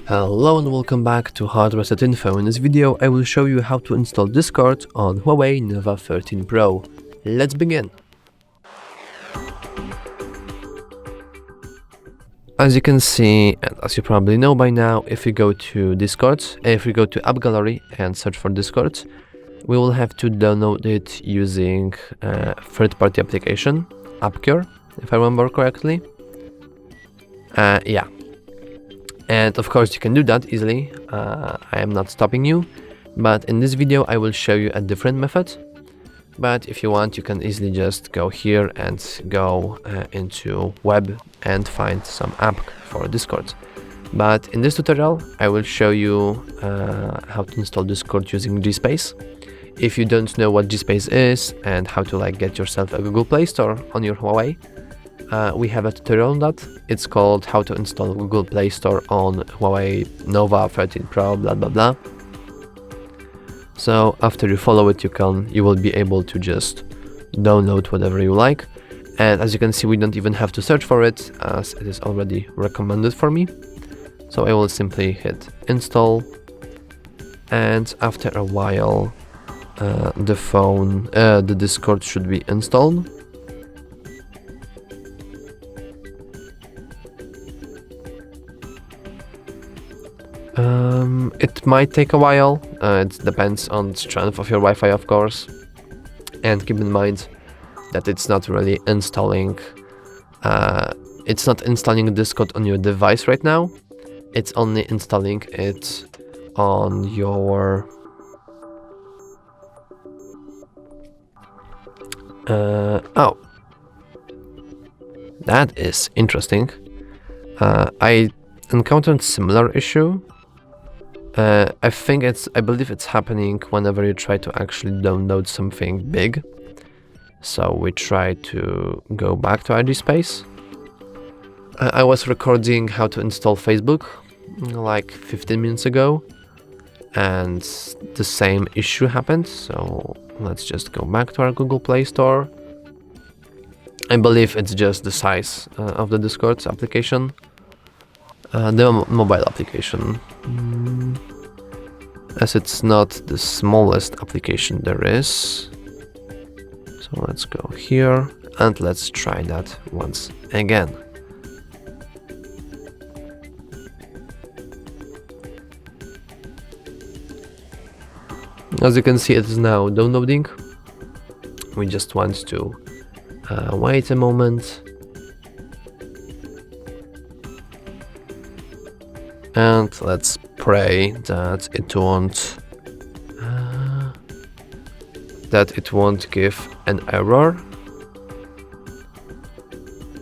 Hello and welcome back to HardReset.Info. In this video I will show you how to install Discord on Huawei Nova 13 Pro. Let's begin! As you can see, and as you probably know by now, if you go to Discord, if you go to App Gallery and search for Discord, we will have to download it using a third-party application, AppCure, if I remember correctly. And of course you can do that easily. I am not stopping you, but in this video I will show you a different method. But if you want, you can easily just go here and go into web and find some app for Discord. But in this tutorial I will show you how to install Discord using GSpace. If you don't know what GSpace is and how to get yourself a Google Play Store on your Huawei, we have a tutorial on that. It's called how to install Google Play Store on Huawei Nova 13 Pro blah blah blah. So after you follow it, you will be able to just download whatever you like. And as you can see, we don't even have to search for it, as it is already recommended for me. So I will simply hit install, and after a while the Discord should be installed. It might take a while. It depends on the strength of your Wi-Fi, of course, and keep in mind that it's not really installing Discord on your device right now. It's only installing it on your oh, that is interesting. I encountered similar issue. I believe it's happening whenever you try to actually download something big. So we try to go back to GSpace. I was recording how to install Facebook like 15 minutes ago, and the same issue happened. So let's just go back to our Google Play Store. I believe it's just the size of the Discord application. The mobile application, as it's not the smallest application there is. So let's go here and let's try that once again. As you can see, it is now downloading. We just want to wait a moment. And let's pray that it won't give an error.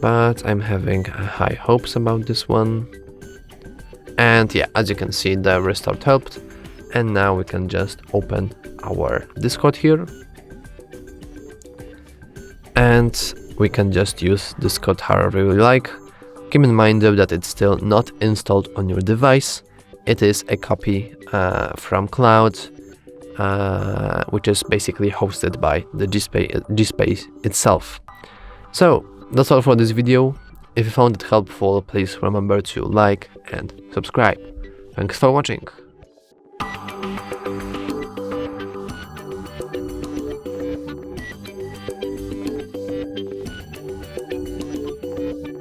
But I'm having high hopes about this one. And yeah, as you can see, the restart helped. And now we can just open our Discord here. And we can just use Discord however you like. Keep in mind though that it's still not installed on your device. It is a copy from cloud, which is basically hosted by the GSpace itself. So that's all for this video. If you found it helpful, please remember to like and subscribe. Thanks for watching.